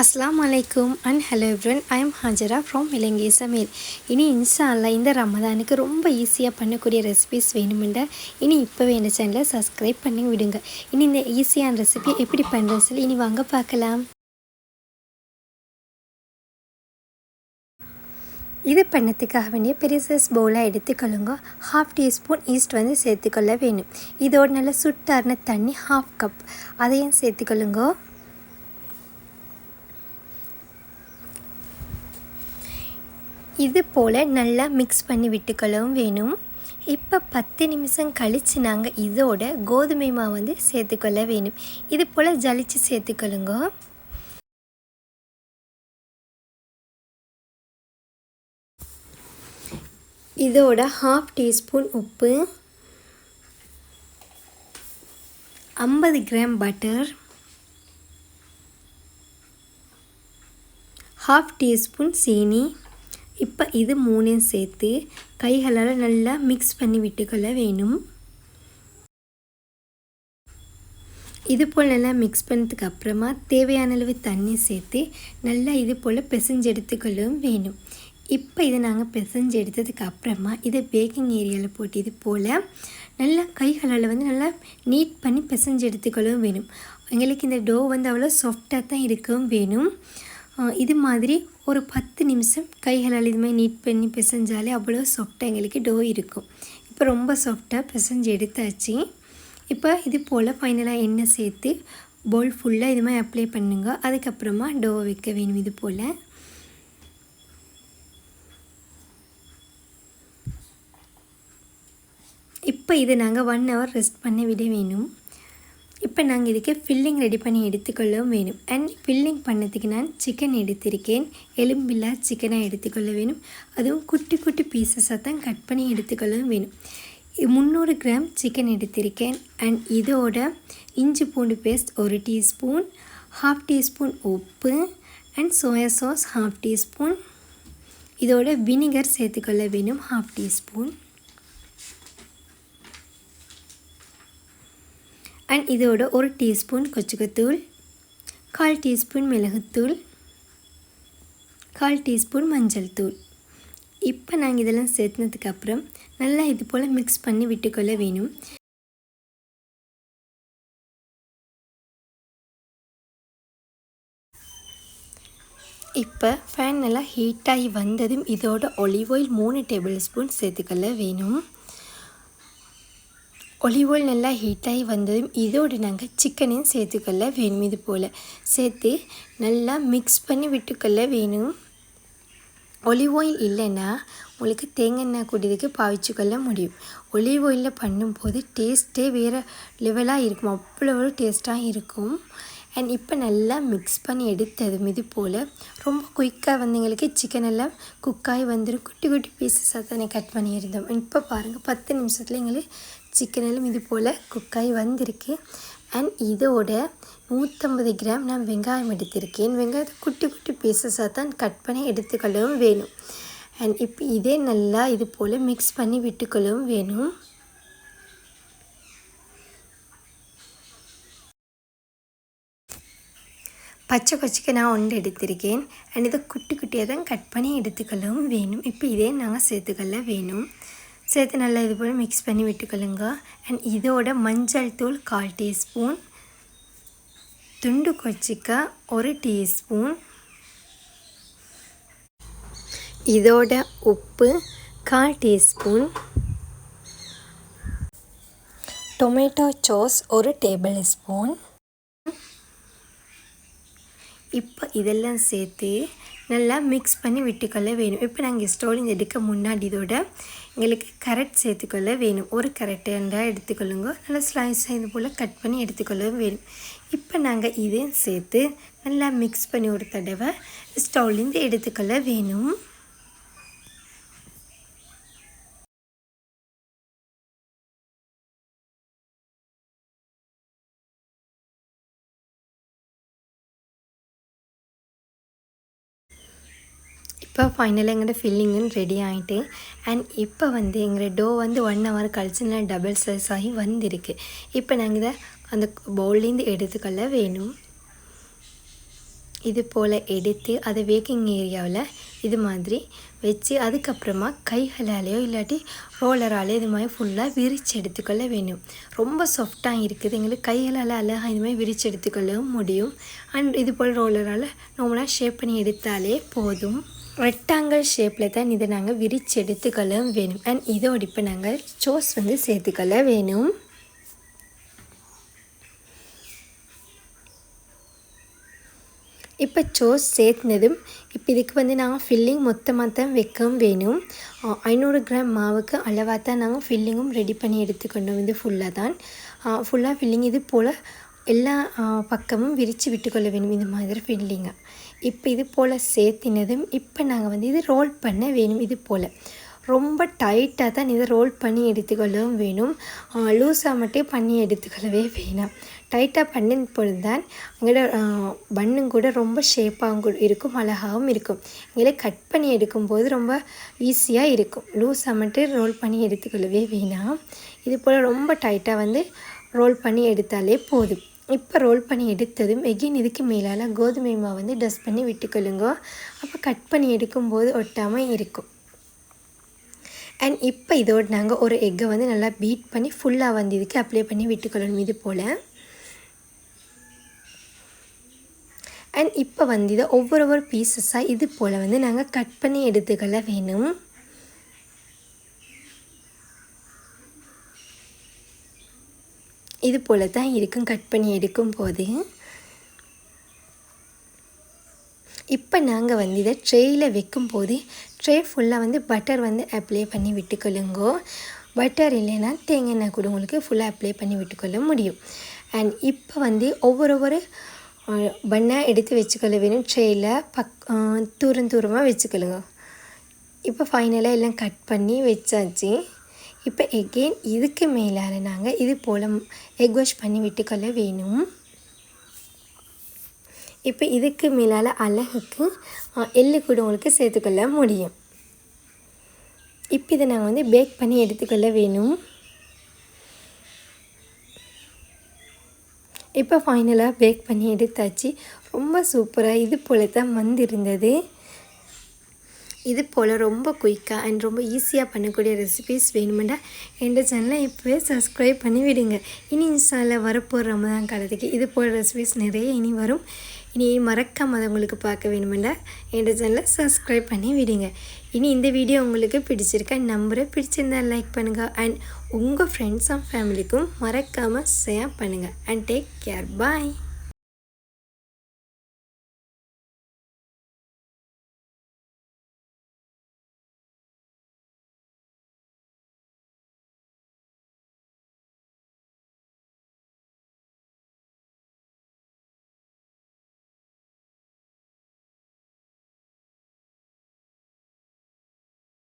Assalamu alaikum and hello everyone. I am Hajara from Ilangai samayal. இனி இன்ஷால்லா இந்த ரமதானுக்கு ரொம்ப ஈஸியாக பண்ணக்கூடிய ரெசிபிஸ் வேணுமெண்டா இனி இப்போவே இந்த சேனலை சப்ஸ்கிரைப் பண்ணி விடுங்க. இனி இந்த ஈஸியான ரெசிபி எப்படி பண்ணுறேன்னு சொல்லி இனி வாங்க பார்க்கலாம். இது பண்ணத்துக்காக வேண்டிய பெரிய சைஸ் பவுலாக எடுத்துக்கொள்ளுங்க. 1/2 டீஸ்பூன் ஈஸ்ட் வந்து சேர்த்துக்கொள்ள வேணும். இதோட நல்ல சுட்டார்ன தண்ணி 1/2 கப் அதையும் சேர்த்துக்கொள்ளுங்க. இது போல் நல்லா மிக்ஸ் பண்ணி விட்டுக்கொள்ளவும் வேணும். இப்போ 10 நிமிஷம் கழித்து நாங்கள் இதோட கோதுமை மாவு வந்து சேர்த்துக்கொள்ள வேணும். இது போல் ஜலிச்சு சேர்த்துக்கொள்ளுங்க. இதோட 1/2 டீஸ்பூன் உப்பு, 50 கிராம் பட்டர், 1/2 டீஸ்பூன் சீனி. இப்போ இது மூணையும் சேர்த்து கைகளால் நல்லா மிக்ஸ் பண்ணி விட்டுக்கொள்ள வேணும். இது போல் நல்லா மிக்ஸ் பண்ணதுக்கு அப்புறமா தேவையான அளவு தண்ணி சேர்த்து நல்லா இது போல் பிசைஞ்சு எடுத்துக்கொள்ளவும் வேணும். இப்போ இதை நாங்கள் பிசைஞ்சு எடுத்ததுக்கு அப்புறமா இதை பேக்கிங் ஏரியாவில் போட்டு இது போல் நல்லா கைகளால் வந்து நல்லா நீட் பண்ணி பிசைஞ்சு எடுத்துக்கொள்ளவும் வேணும். எங்களுக்கு இந்த டோ வந்து அவ்வளோ சாஃப்டாக தான் இருக்கவும் வேணும். இது மாதிரி ஒரு 10 நிமிஷம் கைகளால் இது மாதிரி நீட் பண்ணி பிசைஞ்சாலே அவ்வளோ சாஃப்டாக எங்களுக்கு டோ இருக்கும். இப்போ ரொம்ப சாஃப்டாக பிசைஞ்சு எடுத்தாச்சு. இப்போ இது போல் ஃபைனலாக எண்ணெய் சேர்த்து பவுல் ஃபுல்லாக இது மாதிரி அப்ளை பண்ணுங்க. அதுக்கப்புறமா டோ வைக்க வேணும். இது போல் இப்போ இதை நாங்கள் 1 hour ரெஸ்ட் பண்ண விட வேணும். இப்போ நாங்கள் இதுக்கு ஃபில்லிங் ரெடி பண்ணி எடுத்துக்கொள்ளவும் வேணும். அண்ட் ஃபில்லிங் பண்ணதுக்கு நான் சிக்கன் எடுத்திருக்கேன். எலும்பில்லா சிக்கனாக எடுத்துக்கொள்ள வேணும். அதுவும் குட்டி குட்டி பீசஸாக தான் கட் பண்ணி எடுத்துக்கொள்ளவும் வேணும். 300 கிராம் சிக்கன் எடுத்திருக்கேன். அண்ட் இதோட இஞ்சி பூண்டு பேஸ்ட் 1 டீஸ்பூன், 1/2 டீஸ்பூன் உப்பு அண்ட் சோயா சாஸ் 1/2 டீஸ்பூன். இதோட வினிகர் சேர்த்துக்கொள்ள வேணும் 1/2 டீஸ்பூன். அண்ட் இதோட 1 டீஸ்பூன் கொச்சுக்கத்தூள், 1/4 டீஸ்பூன் மிளகுத்தூள், 1/4 டீஸ்பூன் மஞ்சள் தூள். இப்போ நாங்கள் இதெல்லாம் சேர்த்துனதுக்கப்புறம் நல்லா இது போல் மிக்ஸ் பண்ணி விட்டுக்கொள்ள வேணும். இப்போ ஃபேன் நல்லா ஹீட்டாகி வந்ததும் இதோட ஒலிவ் ஆயில் 3 டேபிள் ஸ்பூன் சேர்த்துக்கொள்ள வேணும். ஒலிவ் ஆயில் நல்லா ஹீட்டாகி வந்ததும் இதோடு நாங்கள் சிக்கனையும் சேர்த்துக்கொள்ள வேணும். இது போல் சேர்த்து நல்லா மிக்ஸ் பண்ணி விட்டுக்கொள்ள வேணும். ஒலிவ் ஆயில் இல்லைன்னா உங்களுக்கு தேங்காய் எண்ணெய் கூடியதுக்கு பாவிச்சுக்கொள்ள முடியும். ஒலிவ் ஆயிலில் பண்ணும்போது டேஸ்ட்டே வேறு லெவலாக இருக்கும். அவ்வளோ டேஸ்ட்டாக இருக்கும். அண்ட் இப்போ நல்லா மிக்ஸ் பண்ணி எடுத்ததும் இது போல் ரொம்ப குயிக்காக வந்து எங்களுக்கு சிக்கன் எல்லாம் குக்காகி வந்துடும். குட்டி குட்டி பீசஸாக தானே கட் பண்ணியிருந்தோம். இப்போ பாருங்கள் 10 நிமிஷத்தில் எங்களுக்கு சிக்கன் எல்லாம் இது போல் குக்காகி வந்திருக்கு. அண்ட் இதோட 150 கிராம் நான் வெங்காயம் எடுத்திருக்கேன். வெங்காயத்தை குட்டி குட்டி பீசஸாக தான் கட் பண்ணி எடுத்துக்கொள்ளவும் வேணும். அண்ட் இப்போ இதே நல்லா இது போல் மிக்ஸ் பண்ணி விட்டுக்கொள்ளவும் வேணும். பச்சை கொச்சிக்கு நான் 1 எடுத்திருக்கேன். அண்ட் இதை குட்டி குட்டியாக தான் கட் பண்ணி எடுத்துக்கொள்ளவும் வேணும். இப்போ இதே நாங்கள் சேர்த்துக்கொள்ள வேணும். சேர்த்து நல்லா இது போல் மிக்ஸ் பண்ணி விட்டுக்கொள்ளுங்க. அண்ட் இதோட மஞ்சள் தூள் 1/4 டீஸ்பூன், துண்டு கொச்சிக்காய் 1 டீஸ்பூன், இதோட உப்பு 1/4 teaspoon, tomato sauce 1 table spoon. இப்போ இதெல்லாம் சேர்த்து நல்லா மிக்ஸ் பண்ணி விட்டுக்கொள்ள வேணும். இப்போ நாங்கள் ஸ்டோல் இந்த எடுக்க முன்னாடி இதோட எங்களுக்கு கரெக்ட் சேர்த்துக்கொள்ள வேணும். 1 கரெக்டாக எடுத்துக்கொள்ளுங்க. நல்லா ஸ்லைஸாக இது போல் கட் பண்ணி எடுத்துக்கொள்ள வேணும். இப்போ நாங்கள் இதையும் சேர்த்து நல்லா மிக்ஸ் பண்ணி ஒரு தடவை ஸ்டவ்லேருந்து எடுத்துக்கொள்ள வேணும். இப்போ ஃபைனலாக எங்களோட ஃபில்லிங்கும் ரெடி ஆகிட்டு. அண்ட் இப்போ வந்து எங்களோட டோ வந்து 1 hour கழிச்சு நல்லா டபுள் சைஸ் ஆகி வந்திருக்கு. இப்போ நாங்கள் இதை அந்த பவுல்லேருந்து எடுத்துக்கொள்ள வேணும். இது போல் எடுத்து அதை பேக்கிங் ஏரியாவில் இது மாதிரி வச்சு அதுக்கப்புறமா கைகளாலேயோ இல்லாட்டி ரோலராலேயோ இது மாதிரி ஃபுல்லாக விரித்து எடுத்துக்கொள்ள வேணும். ரொம்ப சாஃப்டாக இருக்குது, எங்களுக்கு கைகளால் அழகாக இது மாதிரி விரித்து எடுத்துக்கொள்ளவும் முடியும். அண்ட் இது போல் ரோலரால் நார்மலாக ஷேப் பண்ணி எடுத்தாலே போதும். ரெக்டாங்கிள் ஷேப்பில் தான் இதை நாங்கள் விரித்து எடுத்துக்கொள்ளவும் வேணும். அண்ட் இதோடு இப்போ நாங்கள் சோஸ் சேர்த்துக்கொள்ள வேணும். இப்போ சோஸ் சேர்த்துனதும் இப்போ இதுக்கு நாங்கள் ஃபில்லிங் மொத்தமாக தான் வைக்கவும் வேணும். 500 கிராம் மாவுக்கு அளவாக தான் நாங்கள் ஃபில்லிங்கும் ரெடி பண்ணி எடுத்துக்கொண்டோம். இது ஃபுல்லாக ஃபில்லிங் இது போல் எல்லா பக்கமும் விரித்து விட்டுக்கொள்ள வேணும் இந்த மாதிரி ஃபில்லிங்கை. இப்போ இது போல் சேர்த்தினதும் இப்போ நாங்கள் இது ரோல் பண்ண வேணும். இது போல் ரொம்ப டைட்டாக தான் இதை ரோல் பண்ணி எடுத்துக்கொள்ளவும் வேணும். லூஸாக மட்டும் பண்ணி எடுத்துக்கொள்ளவே வேணாம். டைட்டாக பண்ணின பொழுது தான் எங்களோட பன்னும் கூட ரொம்ப ஷேப்பாகவும் கூட இருக்கும், அழகாகவும் இருக்கும். எங்களை கட் பண்ணி எடுக்கும்போது ரொம்ப ஈஸியாக இருக்கும். லூஸாக மட்டும் ரோல் பண்ணி எடுத்துக்கொள்ளவே வேணாம். இது போல் ரொம்ப டைட்டாக ரோல் பண்ணி எடுத்தாலே போதும். இப்போ ரோல் பண்ணி எடுத்ததும் எகெயின் இதுக்கு மேலால் கோதுமை மாவு டஸ்ட் பண்ணி விட்டுக்கொள்ளுங்க. அப்போ கட் பண்ணி எடுக்கும்போது ஒட்டாமல் இருக்கும். அண்ட் இப்போ இதோடு நாங்கள் ஒரு எக்கை நல்லா பீட் பண்ணி ஃபுல்லாக இதுக்கு அப்ளை பண்ணி விட்டுக்கொள்ளணும் இது போல். அண்ட் இப்போ இதை ஒவ்வொரு பீசஸாக இது போல் நாங்கள் கட் பண்ணி எடுத்துக்கொள்ள வேணும். இது போல் தான் இருக்கும் கட் பண்ணி எடுக்கும் போது. இப்போ நாங்கள் இதை ட்ரேயில் வைக்கும்போது ட்ரே ஃபுல்லாக பட்டர் அப்ளை பண்ணி விட்டுக்கொள்ளுங்கோ. பட்டர் இல்லைன்னா தேங்காய் எண்ணெய் கூட உங்களுக்கு ஃபுல்லாக அப்ளை பண்ணி விட்டுக்கொள்ள முடியும். அண்ட் இப்போ ஒவ்வொரு பண்ணாக எடுத்து வச்சுக்கொள்ள வேணும். ட்ரேயில் தூரமாக வச்சுக்கொள்ளுங்க. இப்போ ஃபைனலாக எல்லாம் கட் பண்ணி வச்சாச்சு. இப்போ எகெயின் இதுக்கு மேலால் நாங்கள் இது போல் எக் வாஷ் பண்ணி விட்டுக்கொள்ள வேணும். இப்போ இதுக்கு மேலால் அழகுக்கு எள்ளு கூட உங்களுக்கு சேர்த்துக்கொள்ள முடியும். இப்போ இதை நாங்கள் பேக் பண்ணி எடுத்துக்கொள்ள வேணும். இப்போ ஃபைனலாக பேக் பண்ணி எடுத்தாச்சு. ரொம்ப சூப்பராக இது போல் தான் இருந்தது. இது போல் ரொம்ப குயிக்காக அண்ட் ரொம்ப ஈஸியாக பண்ணக்கூடிய ரெசிபீஸ் வேணுமெண்டா எந்த சேனலை இப்போவே சப்ஸ்கிரைப் பண்ணி விடுங்க. இனி இன்ஸ்டாவில் வரப்போகிற ரமதான் காலத்துக்கு இது போல் ரெசிபீஸ் நிறைய இனி வரும். இனி மறக்காமல் அதை உங்களுக்கு பார்க்க வேணுமெண்டா எந்த சேனலை சப்ஸ்கிரைப் பண்ணி விடுங்க. இனி இந்த வீடியோ உங்களுக்கு பிடிச்சிருக்கா நம்புகிறேன். பிடிச்சிருந்தால் லைக் பண்ணுங்கள் அண்ட் உங்கள் ஃப்ரெண்ட்ஸ் அண்ட் ஃபேமிலிக்கும் மறக்காமல் ஷேர் பண்ணுங்கள். And take care. பாய்.